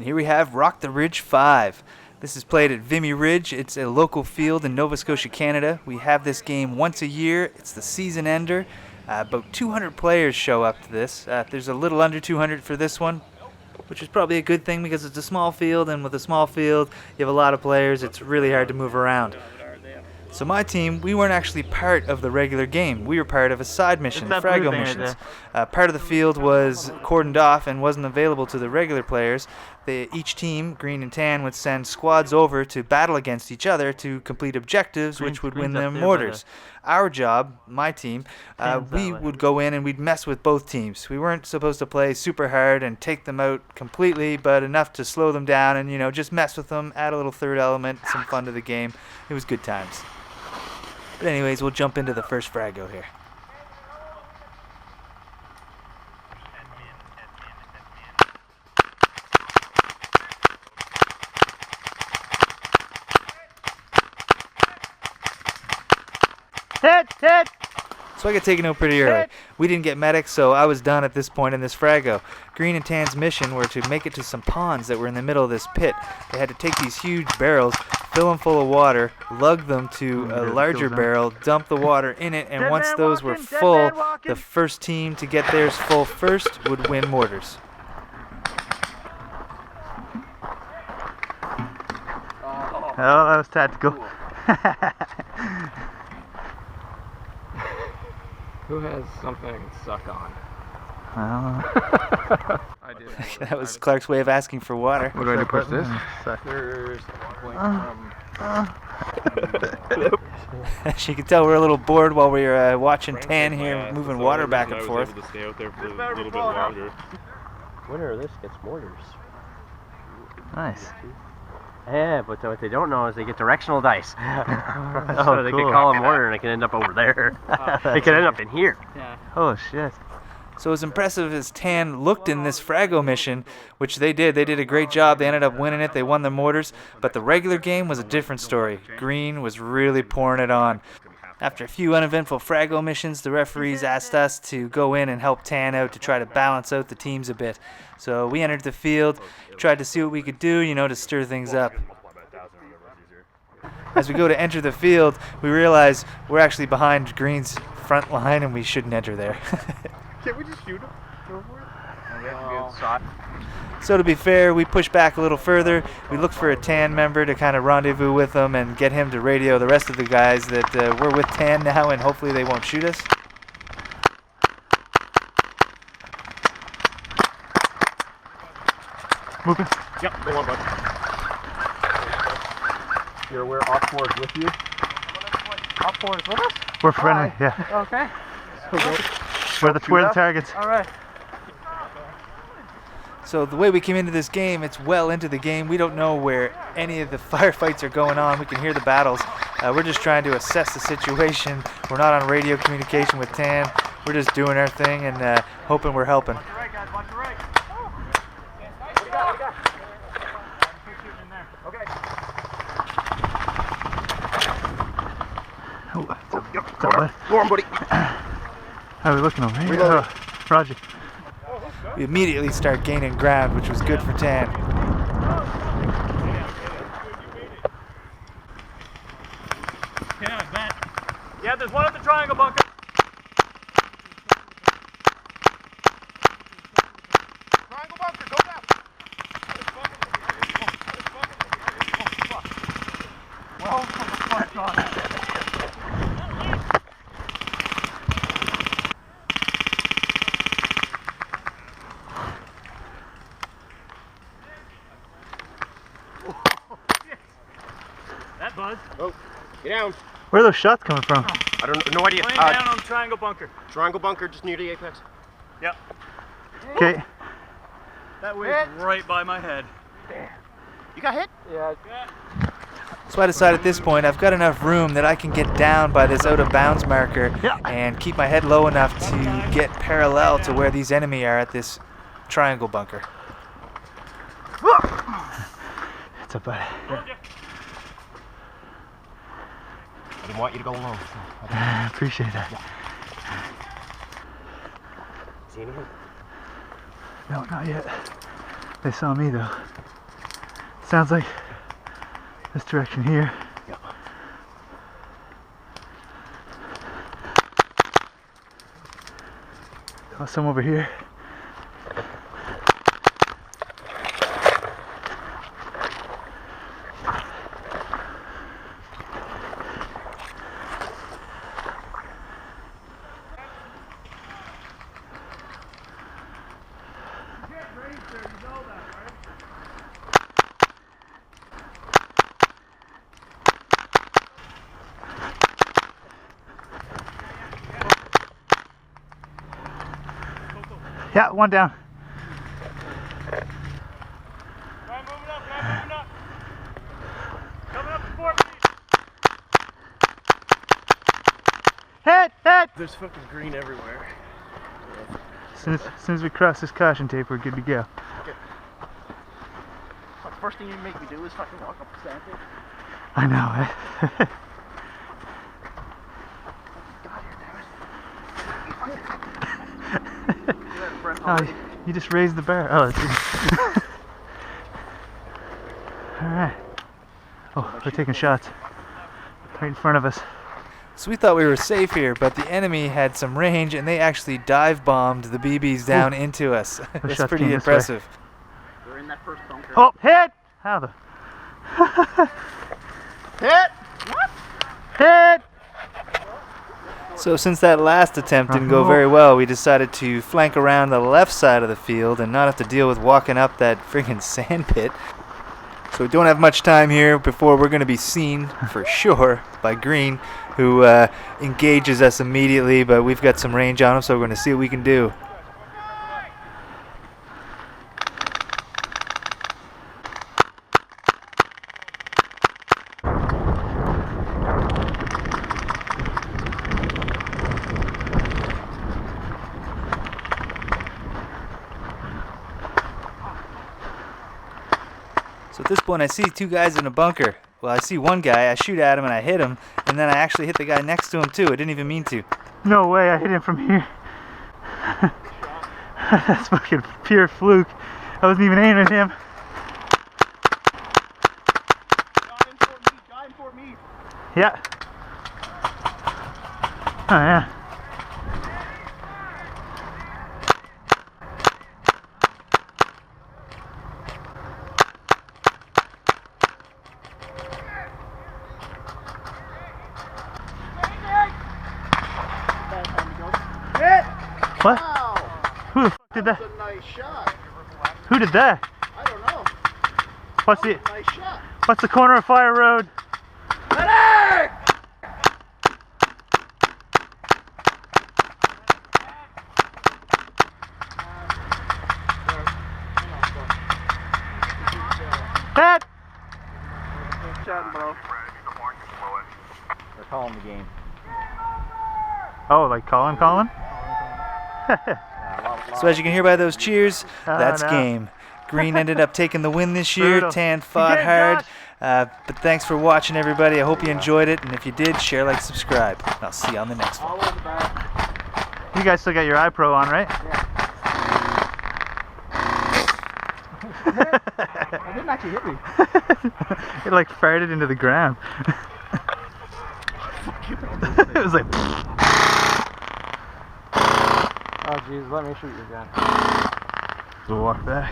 And here we have Rock the Ridge 5. This is played at Vimy Ridge. It's a local field in Nova Scotia, Canada. We have this game once a year. It's the season ender. About 200 players show up to this. There's a little under 200 for this one, which is probably a good thing because it's a small field, and with a small field, you have a lot of players. It's really hard to move around. So my team, we weren't actually part of the regular game. We were part of a side mission, Frago missions. Part of the field was cordoned off and wasn't available to the regular players. Each team, green and tan, would send squads over to battle against each other to complete objectives, which would win them mortars. Our job, my team, we would go in and we'd mess with both teams. We weren't supposed to play super hard and take them out completely, but enough to slow them down and, just mess with them, add a little third element, some fun to the game. It was good times. But anyways, we'll jump into the first Frago here. Hit! So I got taken out pretty early. We didn't get medics, so I was done at this point in this Frago. Green and Tan's mission were to make it to some ponds that were in the middle of this pit. They had to take these huge barrels, fill them full of water, lug them to a larger barrel, dump the water in it, and once those were full, the first team to get theirs full first would win mortars. Oh, that was tactical. Who has something I can suck on? I do. That was Clark's way of asking for water. What do I do? Push this? There's She could tell we're a little bored while we were watching Tan here moving water back and forth. I was able to stay out there for a little bit longer. Winner of this gets mortars. Nice. Yeah, but what they don't know is they get directional dice. Oh, so they cool. can call a mortar and it can end up over there. It can end up in here. Yeah. Oh shit. So as impressive as Tan looked in this Frago mission, which they did a great job. They ended up winning it. They won the mortars. But the regular game was a different story. Green was really pouring it on. After a few uneventful Frago missions, the referees asked us to go in and help Tan out to try to balance out the teams a bit. So we entered the field, tried to see what we could do, to stir things up. As we go to enter the field, we realize we're actually behind Green's front line and we shouldn't enter there. Can't we just shoot him? Go for it? We have to be outside. So to be fair, we pushed back a little further. We looked for a Tan member to kind of rendezvous with them and get him to radio the rest of the guys that we're with Tan now and hopefully they won't shoot us. Moving. Yep, go on, bud. You're aware Op4 is with you? Op4 is with us? We're friendly, yeah. Okay. We're the targets. Alright. So the way we came into this game, it's well into the game. We don't know where any of the firefights are going on. We can hear the battles. We're just trying to assess the situation. We're not on radio communication with Tan. We're just doing our thing and hoping we're helping. Watch your right, guys. Watch your right. Okay. What's up, bud? Go on, buddy. How are we looking over here? Reloading. Roger. We immediately start gaining ground, which was good for Tan. Yeah, there's one at the triangle bunker. Triangle bunker, go down. Well, fuck on. That buzz. Oh, get down. Where are those shots coming from? I don't no idea. Laying down on the triangle bunker. Triangle bunker just near the apex. Yep. Okay. That was right by my head. You got hit? Yeah. So I decided at this point I've got enough room that I can get down by this out of bounds marker and keep my head low enough to get parallel to where these enemy are at this triangle bunker. It's a bud. I didn't want you to go alone. Appreciate that. See anything? No, not yet. They saw me though. Sounds like this direction here. Yep. Oh, some over here. Yeah, one down. Guy moving up, guy moving up. Coming up to 4 feet. Hit! Hit! There's fucking green everywhere. As soon as we cross this caution tape, we're good to go. The first thing you make me do is fucking walk up the sand. I know, eh? God, here, damn it. Oh, you just raised the bar. Oh, that's Alright. Oh, they're taking shots. Right in front of us. So we thought we were safe here, but the enemy had some range and they actually dive bombed the BBs down into us. It's shots pretty came this way. impressive. They're in that first bunker. Oh, hit! How the? Hit! What? Hit! So since that last attempt didn't go very well, we decided to flank around the left side of the field and not have to deal with walking up that friggin' sand pit. So we don't have much time here before we're going to be seen, for sure, by Green, who engages us immediately, but we've got some range on him, so we're going to see what we can do. So at this point I see two guys in a bunker. Well, I see one guy, I shoot at him and I hit him, and then I actually hit the guy next to him too. I didn't even mean to. No way, I hit him from here. That's fucking pure fluke. I wasn't even aiming at him. Guy in Fort Meade. Yeah. Oh yeah. What? Wow! Who the fuck did that? That's a nice shot. Who did that? I don't know. What's the Nice shot. What's the corner of Fire Road? Medic! Hit! Shot, bro. They're calling the game. Oh, like Colin? So as you can hear by those cheers, Oh, that's no. game. Green ended up taking the win this year. Brutal. Tan You fought did it, hard. Josh. But thanks for watching, everybody. I hope you enjoyed it. And if you did, share, like, subscribe. And I'll see you on the next one. All over the back. You guys still got your iPro on, right? That didn't actually hit me. It like farted into the ground. It was like. Oh jeez, let me shoot your gun. We'll walk back.